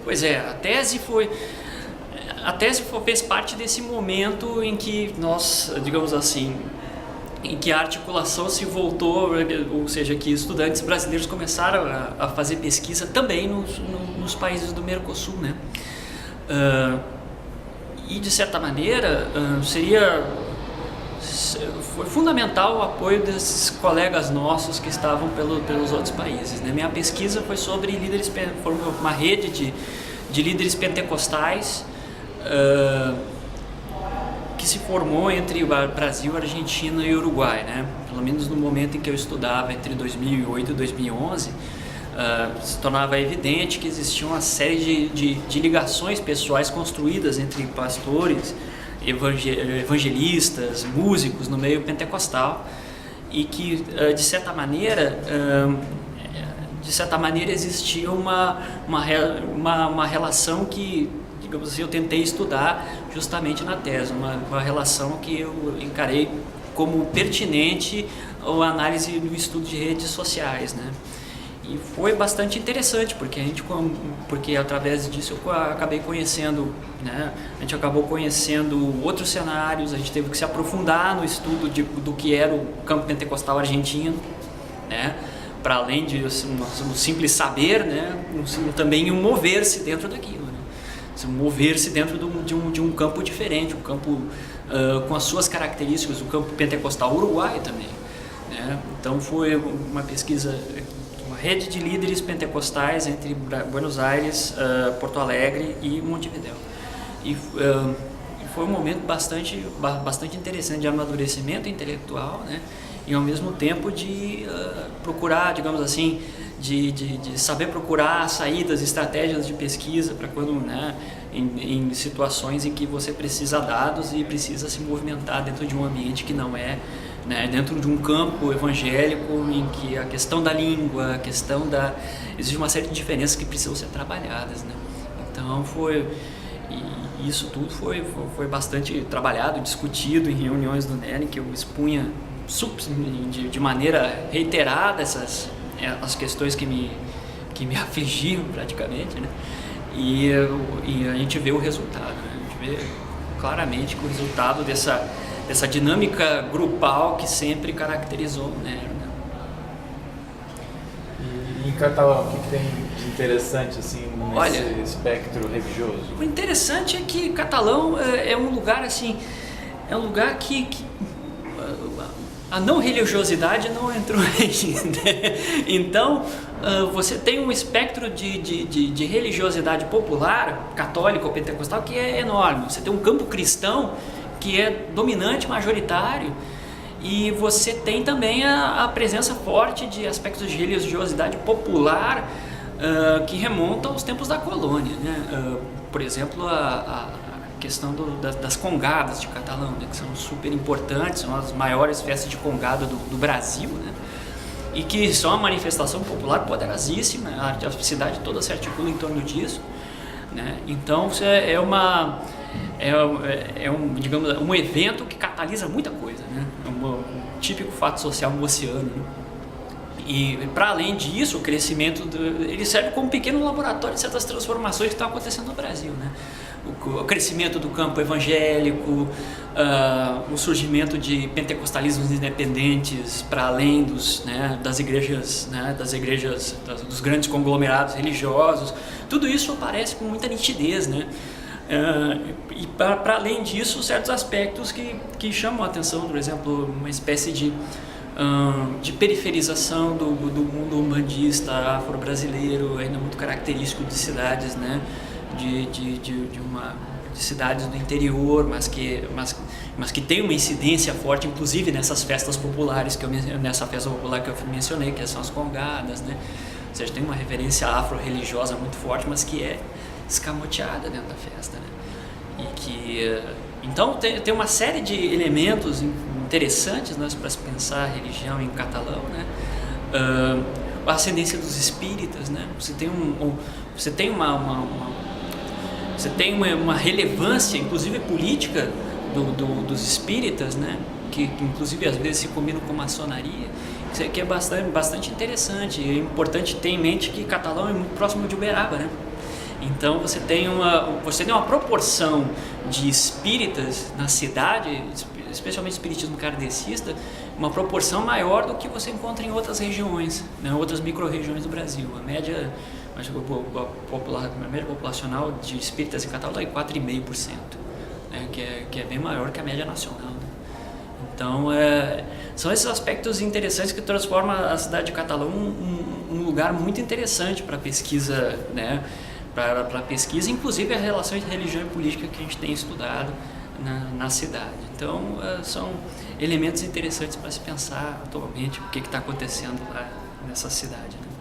Pois é, fez parte desse momento em que nós, digamos assim, em que a articulação se voltou, ou seja, que estudantes brasileiros começaram a fazer pesquisa também nos países do Mercosul, né? E de certa maneira foi fundamental o apoio desses colegas nossos que estavam pelos outros países, né? Minha pesquisa foi sobre uma rede de líderes pentecostais que se formou entre o Brasil, Argentina e Uruguai, né? Pelo menos no momento em que eu estudava, entre 2008 e 2011, se tornava evidente que existia uma série de ligações pessoais construídas entre pastores, evangelistas, músicos no meio pentecostal, e que de certa maneira existia uma relação que, digamos assim, eu tentei estudar justamente na tese, uma relação que eu encarei como pertinente à análise do estudo de redes sociais, né? E foi bastante interessante, porque através disso eu acabei conhecendo, né? A gente acabou conhecendo outros cenários, a gente teve que se aprofundar no estudo do que era o campo pentecostal argentino, né? Para além de um simples saber, né? Também um mover-se dentro daquilo, né? Mover-se dentro de um campo diferente, um campo com as suas características, o campo pentecostal uruguaio também, né? Então foi uma pesquisa, uma rede de líderes pentecostais entre Buenos Aires, Porto Alegre e Montevidéu. E foi um momento bastante interessante de amadurecimento intelectual, né? E ao mesmo tempo de procurar, digamos assim, de saber procurar saídas, estratégias de pesquisa para quando, né, em situações em que você precisa dados e precisa se movimentar dentro de um ambiente que não é, né, dentro de um campo evangélico em que a questão da língua, existe uma série de diferenças que precisam ser trabalhadas, né? Então isso tudo foi bastante trabalhado, discutido em reuniões do NERN, que eu expunha de maneira reiterada as questões que me afligiam praticamente, né? E a gente vê o resultado, né? A gente vê claramente que o resultado dessa dinâmica grupal que sempre caracterizou o NERN, né? E em Catalão, o que tem de interessante assim nesse espectro religioso? O interessante é que Catalão é um lugar assim, que a não religiosidade não entrou aí, né? Então você tem um espectro de religiosidade popular, católica ou pentecostal, que é enorme. Você tem um campo cristão que é dominante, majoritário, e você tem também a presença forte de aspectos de religiosidade popular que remontam aos tempos da colônia, né? Por exemplo, a questão das congadas de Catalão, né, que são super importantes, são as maiores festas de congada do Brasil, né? E que são uma manifestação popular poderosíssima, a cidade toda se articula em torno disso, né? Então digamos, um evento que catalisa muita coisa, né? Um típico fato social moceano, né? E para além disso, o crescimento ele serve como um pequeno laboratório de certas transformações que estão acontecendo no Brasil, né? O crescimento do campo evangélico, o surgimento de pentecostalismos independentes para além das igrejas, né, dos grandes conglomerados religiosos, tudo isso aparece com muita nitidez, né? E para além disso, certos aspectos que chamam a atenção, por exemplo, uma espécie de periferização do mundo umbandista afro-brasileiro, ainda muito característico de cidades, né? De cidades do interior, mas que tem uma incidência forte, inclusive nessas festas populares nessa festa popular que eu mencionei, que são as congadas, né? Ou seja, tem uma referência afro-religiosa muito forte, mas que é escamoteada dentro da festa, né? Então tem uma série de elementos interessantes, né, para se pensar a religião em Catalão, né? A ascendência dos espíritas, né? Você tem uma relevância, inclusive política, dos espíritas, né? Que inclusive às vezes se combinam com maçonaria, que é bastante interessante. É importante ter em mente que Catalão é muito próximo de Uberaba, né? Então você tem uma proporção de espíritas na cidade, especialmente espiritismo kardecista, uma proporção maior do que você encontra em outras regiões, né, outras micro-regiões do Brasil. A média, a média populacional de espíritas em Catalão é 4,5%, né, que é bem maior que a média nacional. Né? Então, são esses aspectos interessantes que transformam a cidade de Catalão um lugar muito interessante para pesquisa, né, para pesquisa, inclusive a relação entre religião e política que a gente tem estudado na cidade. Então, são elementos interessantes para se pensar atualmente o que está acontecendo lá nessa cidade. Né?